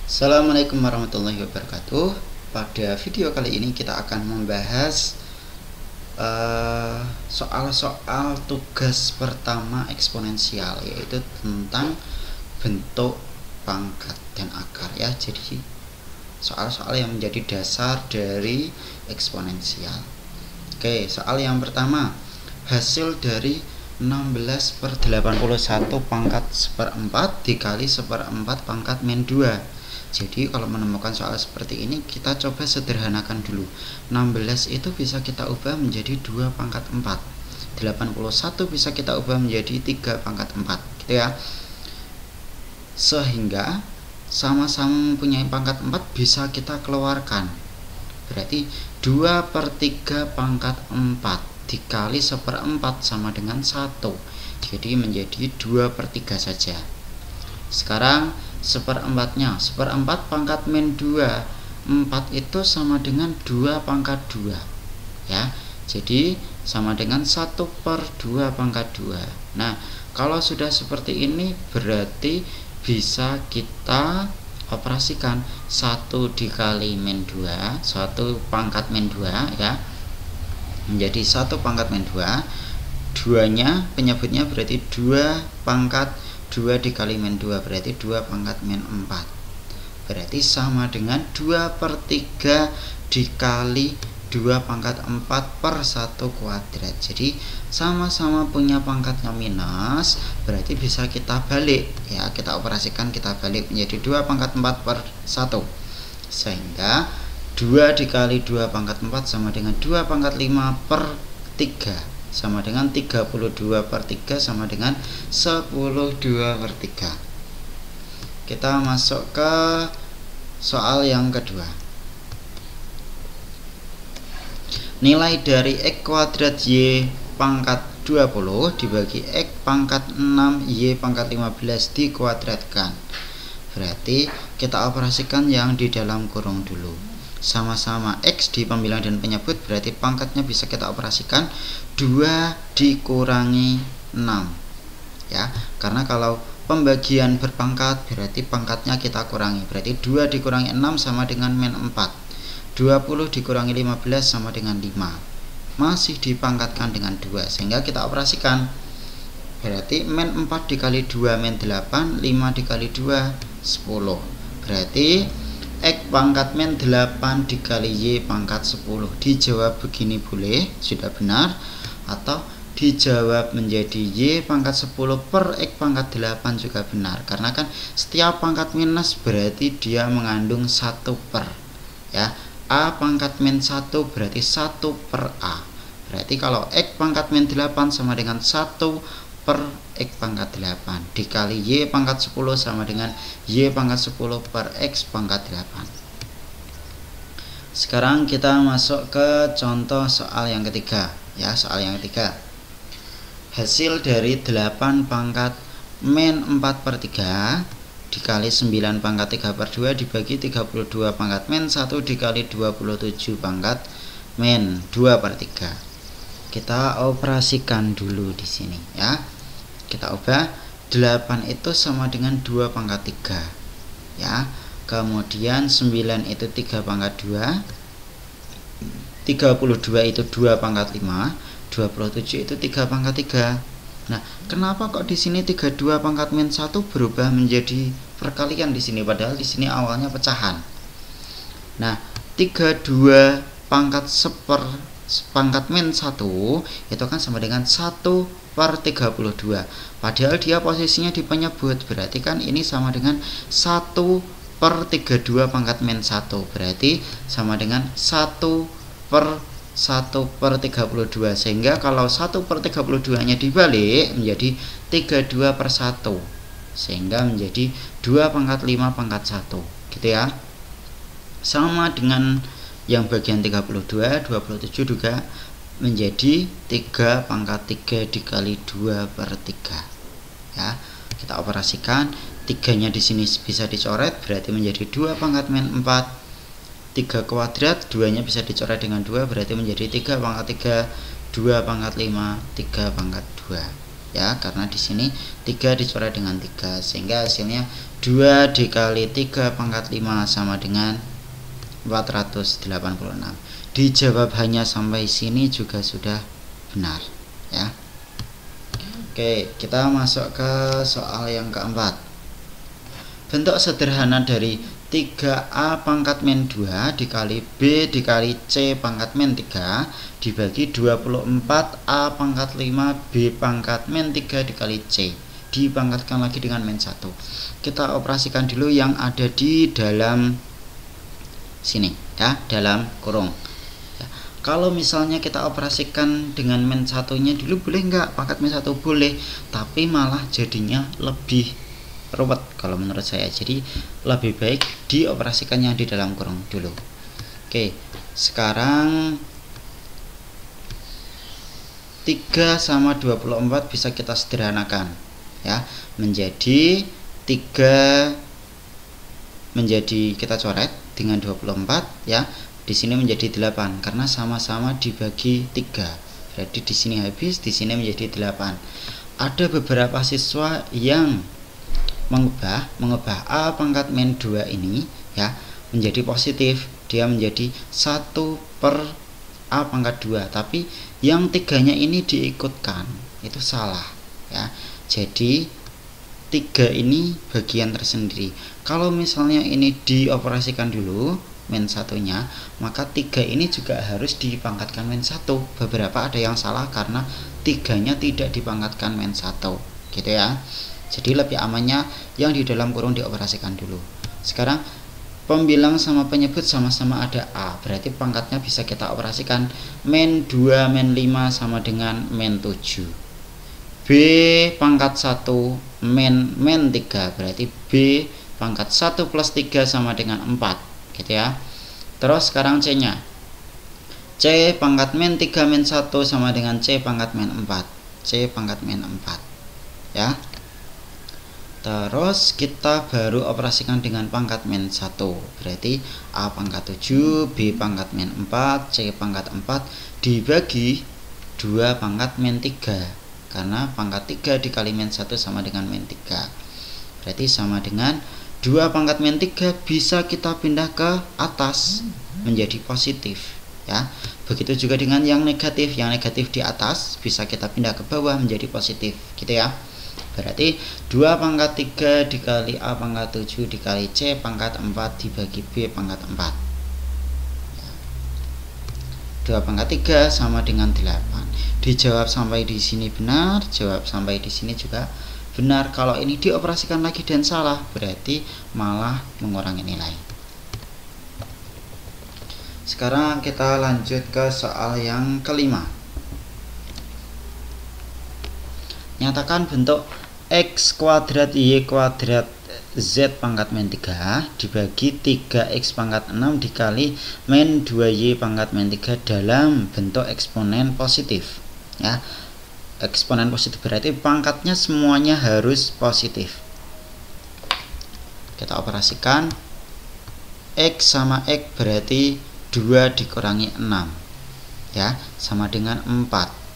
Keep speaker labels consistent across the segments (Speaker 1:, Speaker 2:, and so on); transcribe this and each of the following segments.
Speaker 1: Assalamualaikum warahmatullahi wabarakatuh. Pada video kali ini kita akan membahas soal-soal tugas pertama eksponensial, yaitu tentang bentuk, pangkat, dan akar ya. Jadi soal-soal yang menjadi dasar dari eksponensial. Oke, soal yang pertama, hasil dari 16/81 pangkat 1/4 dikali 1/4 pangkat min 2. Jadi kalau menemukan soal seperti ini, kita coba sederhanakan dulu. 16 itu bisa kita ubah menjadi 2 pangkat 4. 81 bisa kita ubah menjadi 3 pangkat 4 gitu ya. Sehingga sama-sama mempunyai pangkat 4 bisa kita keluarkan. Berarti 2/3 pangkat 4 dikali 1/4 sama dengan 1. Jadi menjadi 2/3 saja. Sekarang 1/4-nya, 1/4 pangkat min 2, 4 itu sama dengan 2 pangkat 2 ya. Jadi sama dengan 1/2 pangkat 2. Nah, kalau sudah seperti ini berarti bisa kita operasikan 1 dikali min 2, 1 pangkat min 2 ya, menjadi 1 pangkat min 2. 2 nya penyebutnya berarti 2 pangkat 2 dikali min 2 berarti 2 pangkat min 4. Berarti sama dengan 2/3 dikali 2 pangkat 4 per 1 kuadrat. Jadi sama-sama punya pangkatnya minus, berarti bisa kita balik ya, kita operasikan, kita balik menjadi 2 pangkat 4 per 1. Sehingga 2 dikali 2 pangkat 4 sama dengan 2 pangkat 5 per 3 sama dengan 32/3 sama dengan 12/3. Kita masuk ke soal yang kedua. Nilai dari x kuadrat y pangkat 20 dibagi x pangkat 6 y pangkat 15 dikuadratkan. Berarti kita operasikan yang di dalam kurung dulu. Sama-sama x di pembilang dan penyebut, berarti pangkatnya bisa kita operasikan 2 dikurangi 6 ya, karena kalau pembagian berpangkat berarti pangkatnya kita kurangi, berarti 2 dikurangi 6 sama dengan min 4. 20 dikurangi 15 sama dengan 5, masih dipangkatkan dengan 2 sehingga kita operasikan, berarti min 4 dikali 2 min 8, 5 dikali 2 10. Berarti x pangkat min 8 dikali y pangkat 10. Dijawab begini boleh, sudah benar, atau dijawab menjadi y pangkat 10 per x pangkat 8 juga benar, karena kan setiap pangkat minus berarti dia mengandung 1 per ya. A pangkat min 1 berarti 1 per A. Berarti kalau x pangkat min 8 sama dengan 1 per x pangkat 8 dikali y pangkat 10 sama dengan y pangkat 10 per x pangkat 8. Sekarang kita masuk ke contoh soal yang ketiga ya. Soal yang ketiga, hasil dari 8 pangkat min 4/3 dikali 9 pangkat 3/2 dibagi 32 pangkat min 1 dikali 27 pangkat min 2/3. Kita operasikan dulu di sini ya. Kita ubah 8 itu sama dengan 2 pangkat 3 ya. Kemudian 9 itu 3 pangkat 2, 32 itu 2 pangkat 5, 27 itu 3 pangkat 3. Nah, kenapa kok di sini 32 pangkat min 1 berubah menjadi perkalian di sini, padahal di sini awalnya pecahan. Nah, 32 pangkat pangkat min 1 itu kan sama dengan 1/32, padahal dia posisinya di penyebut, berarti kan ini sama dengan 1/32 pangkat min 1, berarti sama dengan 1/1/32, sehingga kalau 1/32 nya dibalik menjadi 32/1, sehingga menjadi 2 pangkat 5 pangkat 1 gitu ya. Sama dengan yang bagian 32, 27 juga menjadi 3 pangkat 3 dikali 2/3 ya. Kita operasikan, 3 nya di sini bisa dicoret, berarti menjadi 2 pangkat min 4, 3 kuadrat, 2 nya bisa dicoret dengan 2, berarti menjadi 3 pangkat 3, 2 pangkat 5, 3 pangkat 2. ya, karena di sini 3 dicoret dengan 3 sehingga hasilnya 2 dikali 3 pangkat 5 sama dengan 486. Dijawab hanya sampai sini juga sudah benar ya. Oke, kita masuk ke soal yang keempat. Bentuk sederhana dari 3A pangkat min 2 dikali B dikali C pangkat min 3 dibagi 24A pangkat 5 B pangkat min 3 dikali C dipangkatkan lagi dengan min 1. Kita operasikan dulu yang ada di dalam sini ya, dalam kurung ya. Kalau misalnya kita operasikan dengan min 1-nya dulu boleh enggak? Pangkat min 1 boleh, tapi malah jadinya lebih ruwet kalau menurut saya. Jadi lebih baik dioperasikannya di dalam kurung dulu. Oke, sekarang 3 sama 24 bisa kita sederhanakan ya, menjadi 3 menjadi kita coret dengan 24 ya. Di sini menjadi 8 karena sama-sama dibagi 3. Berarti di sini habis, di sini menjadi 8. Ada beberapa siswa yang mengubah A pangkat min 2 ini ya menjadi positif. Dia menjadi 1 per A pangkat 2, tapi yang 3-nya ini diikutkan, itu salah ya. Jadi 3 ini bagian tersendiri. Kalau misalnya ini dioperasikan dulu min 1-nya, maka 3 ini juga harus dipangkatkan min 1. Beberapa ada yang salah karena 3-nya tidak dipangkatkan min 1 gitu ya. Jadi lebih amannya yang di dalam kurung dioperasikan dulu. Sekarang pembilang sama penyebut sama-sama ada A, berarti pangkatnya bisa kita operasikan. Min 2 min 5 sama dengan min 7. B pangkat 1 min 3, berarti B pangkat 1 plus 3 sama dengan 4 gitu ya. Terus sekarang C nya, C pangkat min 3 min 1 sama dengan C pangkat min 4, C pangkat min 4 ya. Terus kita baru operasikan dengan pangkat min 1, berarti A pangkat 7, B pangkat min 4, C pangkat 4 dibagi 2 pangkat min 3, karena pangkat 3 dikali min 1 sama dengan min 3, berarti sama dengan 2 pangkat min 3 bisa kita pindah ke atas menjadi positif ya. Begitu juga dengan yang negatif di atas bisa kita pindah ke bawah menjadi positif gitu ya. Berarti 2 pangkat 3 dikali A pangkat 7 dikali C pangkat 4 dibagi B pangkat 4. 2 pangkat 3 sama dengan 8. Dijawab sampai di sini benar, jawab sampai di sini juga benar. Kalau ini dioperasikan lagi dan salah, berarti malah mengurangi nilai. Sekarang kita lanjut ke soal yang kelima. Nyatakan bentuk X kuadrat Y kuadrat Z pangkat min 3 dibagi 3X pangkat 6 dikali min 2Y pangkat min 3 dalam bentuk eksponen positif ya. Eksponen positif berarti pangkatnya semuanya harus positif. Kita operasikan X sama X berarti 2 dikurangi 6 ya, sama dengan 4.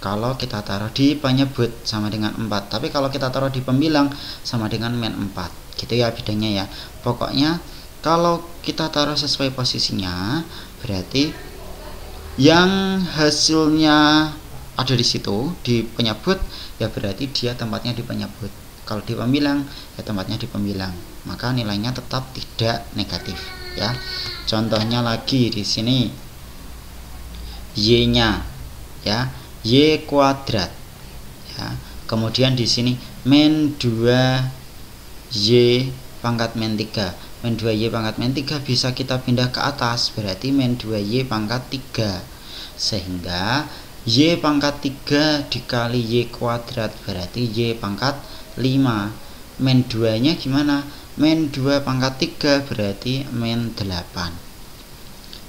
Speaker 1: Kalau kita taruh di penyebut sama dengan 4, tapi kalau kita taruh di pembilang sama dengan min 4 gitu ya bedanya ya. Pokoknya kalau kita taruh sesuai posisinya, berarti yang hasilnya ada di situ di penyebut ya, berarti dia tempatnya di penyebut. Kalau di pembilang ya tempatnya di pembilang, maka nilainya tetap tidak negatif ya. Contohnya lagi di sini Y-nya ya, Y kuadrat ya. Kemudian di sini min 2Y pangkat min 3. Min 2Y pangkat min 3 bisa kita pindah ke atas, berarti min 2Y pangkat 3. Sehingga Y pangkat 3 dikali Y kuadrat berarti Y pangkat 5. Min 2 nya gimana? Min 2 pangkat 3 berarti min 8.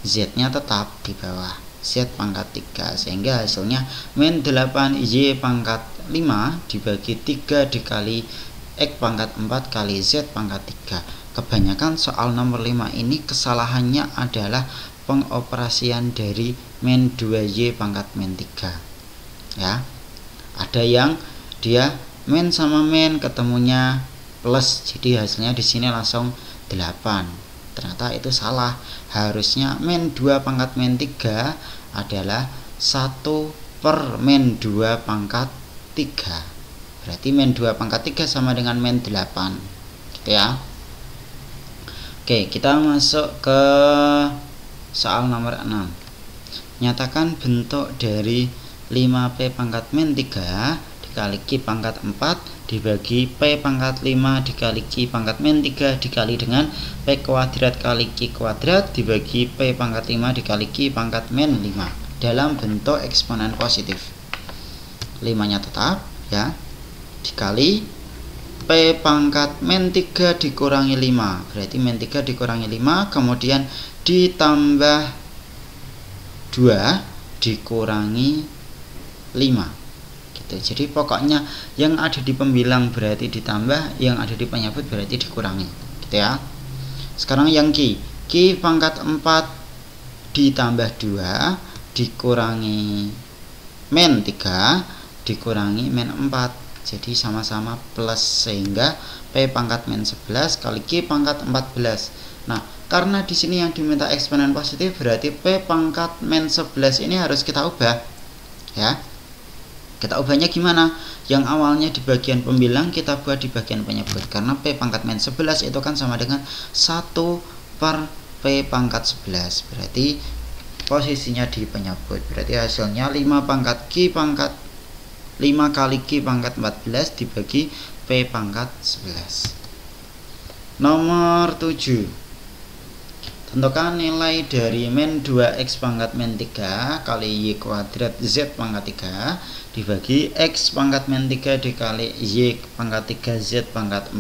Speaker 1: Z nya tetap di bawah, Z pangkat 3, sehingga hasilnya min 8 Y pangkat 5 dibagi 3 dikali X pangkat 4 kali Z pangkat 3. Kebanyakan soal nomor 5 ini kesalahannya adalah pengoperasian dari min 2Y pangkat min 3 ya. Ada yang dia min sama min ketemunya plus, jadi hasilnya di sini langsung 8. Ternyata itu salah. Harusnya min 2 pangkat min 3 adalah 1 per min 2 pangkat 3. Berarti min 2 pangkat 3 sama dengan min 8. Gitu ya. Oke, kita masuk ke soal nomor 6. Nyatakan bentuk dari 5p pangkat min 3 dikali Q pangkat 4 dibagi P pangkat 5 dikali Q pangkat min 3 dikali dengan P kuadrat kali Q kuadrat dibagi P pangkat 5 dikali Q pangkat min 5 dalam bentuk eksponen positif. 5-nya tetap ya, dikali P pangkat min 3 dikurangi 5, berarti min 3 dikurangi 5 kemudian ditambah 2 dikurangi 5 gitu. Jadi pokoknya yang ada di pembilang berarti ditambah, yang ada di penyebut berarti dikurangi gitu ya. Sekarang yang Q pangkat 4 ditambah 2 dikurangi min 3 dikurangi min 4, jadi sama-sama plus, sehingga P pangkat min 11 kali Q pangkat 14. Nah, karena di sini yang diminta eksponen positif, berarti P pangkat min 11 ini harus kita ubah ya. Kita ubahnya gimana? Yang awalnya di bagian pembilang kita buat di bagian penyebut, karena P pangkat min 11 itu kan sama dengan 1 per P pangkat 11, berarti posisinya di penyebut. Berarti hasilnya 5 pangkat Q pangkat 5 kali Q pangkat 14 dibagi P pangkat 11. Nomor 7. Tentukan nilai dari min 2x pangkat min 3 kali Y kuadrat Z pangkat 3 dibagi X pangkat min 3 dikali Y pangkat 3 Z pangkat 4.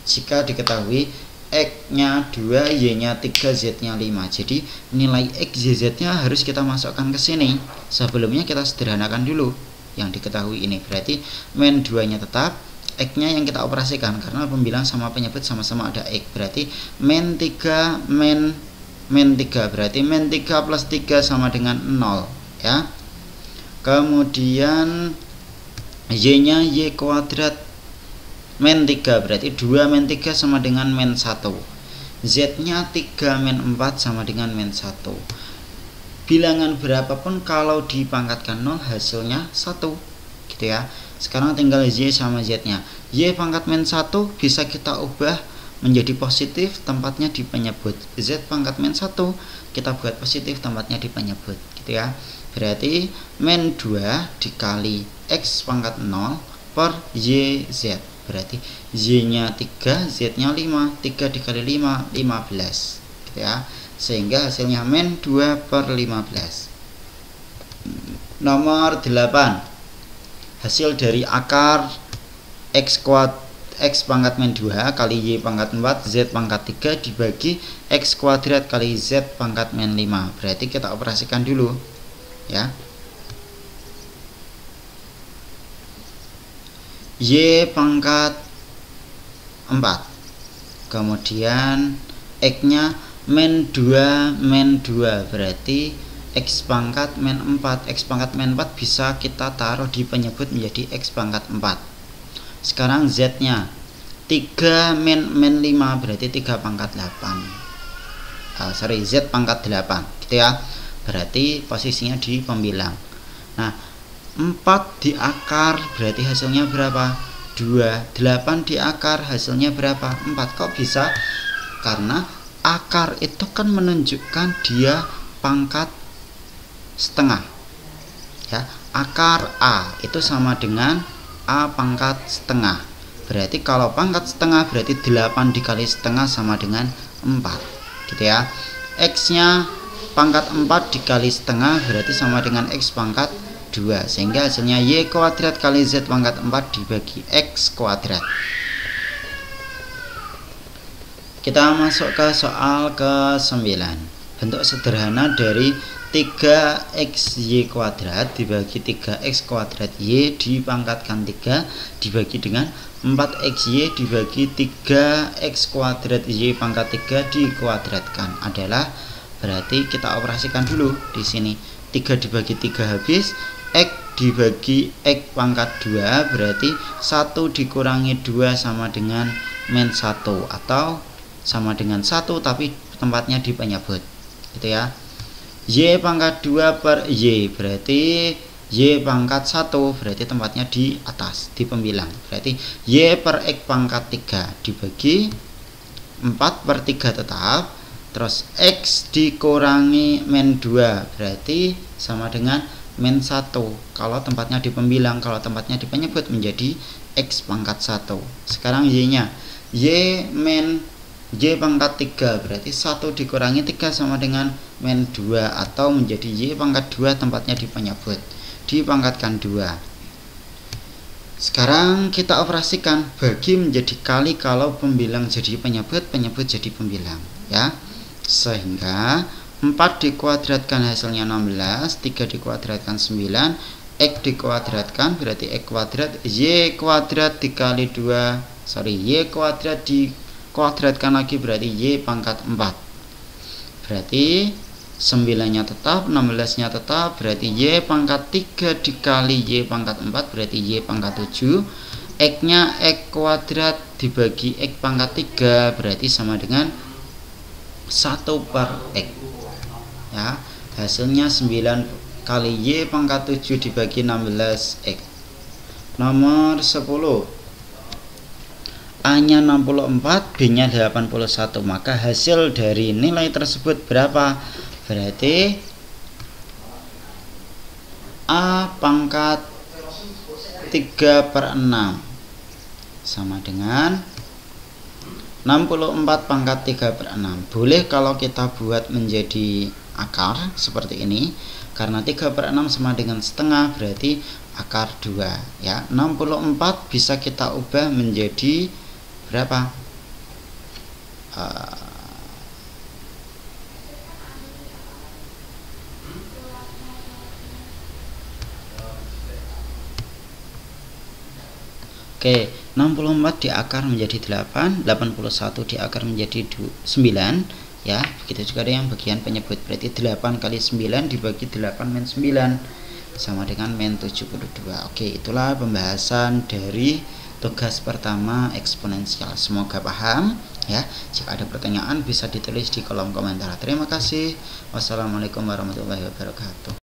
Speaker 1: Jika diketahui X-nya 2, Y-nya 3, Z-nya 5. Jadi nilai X, Y, Z-nya harus kita masukkan ke sini. Sebelumnya kita sederhanakan dulu yang diketahui ini. Berarti min 2-nya tetap, X-nya yang kita operasikan karena pembilang sama penyebut sama-sama ada X. Berarti min 3 min 3, berarti min 3 plus 3 sama dengan 0 ya. Kemudian Y-nya Y kuadrat min 3, berarti 2 min 3 sama dengan min 1. Z-nya 3 min 4 sama dengan min 1. Bilangan berapapun kalau dipangkatkan 0 hasilnya 1 gitu ya. Sekarang tinggal Y sama Z-nya. Y pangkat min 1 bisa kita ubah menjadi positif, tempatnya di penyebut. Z pangkat min 1 kita buat positif, tempatnya di penyebut gitu ya. Berarti min 2 dikali X pangkat 0 per Y Z. Berarti Y-nya 3, Z-nya 5. 3 dikali 5, 15 gitu ya. Sehingga hasilnya min 2 per 15. Nomor 8. Hasil dari akar X pangkat min 2 kali Y pangkat 4 Z pangkat 3 dibagi X kuadrat kali Z pangkat min 5. Berarti kita operasikan dulu ya. Y pangkat 4 kemudian X nya min 2 berarti X pangkat min 4. X pangkat min 4 bisa kita taruh di penyebut menjadi X pangkat 4. Sekarang Z nya 3 min 5 berarti 3 pangkat 8. Z pangkat 8 gitu ya. Berarti posisinya di pembilang. Nah 4 di akar berarti hasilnya berapa? 2. 8 di akar hasilnya berapa? 4. Kok bisa? Karena akar itu kan menunjukkan dia pangkat setengah ya. Akar A itu sama dengan A pangkat setengah. Berarti kalau pangkat setengah berarti 8 dikali setengah sama dengan 4 gitu ya. X nya pangkat 4 dikali setengah berarti sama dengan X pangkat 2, sehingga hasilnya Y kuadrat kali Z pangkat 4 dibagi X kuadrat. Kita masuk ke soal ke-9. Bentuk sederhana dari 3xy kuadrat dibagi 3x kuadrat y dipangkatkan 3 dibagi dengan 4xy dibagi 3x kuadrat y pangkat 3 dikuadratkan adalah, berarti kita operasikan dulu di sini. 3 dibagi 3 habis, x dibagi X pangkat 2 berarti 1 dikurangi 2 sama dengan min 1 atau sama dengan 1 tapi tempatnya di penyebut gitu ya. Y pangkat 2 per Y berarti Y pangkat 1 berarti tempatnya di atas di pembilang, berarti Y per X pangkat 3 dibagi 4 per 3 tetap, terus X dikurangi min 2 berarti sama dengan min 1 kalau tempatnya di pembilang, kalau tempatnya di penyebut menjadi X pangkat 1. Sekarang Y nya Y min Y pangkat 3 berarti 1 dikurangi 3 sama dengan min 2 atau menjadi Y pangkat 2 tempatnya di penyebut, dipangkatkan 2. Sekarang kita operasikan bagi menjadi kali kalau pembilang jadi penyebut, penyebut jadi pembilang ya. Sehingga 4 dikuadratkan hasilnya 16, 3 dikuadratkan 9, X dikuadratkan berarti X kuadrat, Y kuadrat dikali 2, Y kuadrat dikuadratkan lagi berarti Y pangkat 4. Berarti 9 nya tetap, 16 nya tetap, berarti Y pangkat 3 dikali Y pangkat 4 berarti Y pangkat 7. X nya X kuadrat dibagi X pangkat 3 berarti sama dengan 1 per X ya. Hasilnya 9 kali Y pangkat 7 dibagi 16 X. Nomor 10, A nya 64, B nya 81, maka hasil dari nilai tersebut berapa? Berarti A pangkat 3 per 6 sama dengan 64 pangkat 3 per 6. Boleh kalau kita buat menjadi akar seperti ini, karena 3 per 6 sama dengan setengah berarti akar 2 ya. 64 bisa kita ubah menjadi berapa? Oke, 64 diakar menjadi 8, 81 diakar menjadi 9 ya. Begitu juga ada yang bagian penyebut, berarti 8 kali 9 dibagi 8 min 9 sama dengan min 72. Oke, itulah pembahasan dari tugas pertama eksponensial. Semoga paham ya. Jika ada pertanyaan bisa ditulis di kolom komentar. Terima kasih. Wassalamualaikum warahmatullahi wabarakatuh.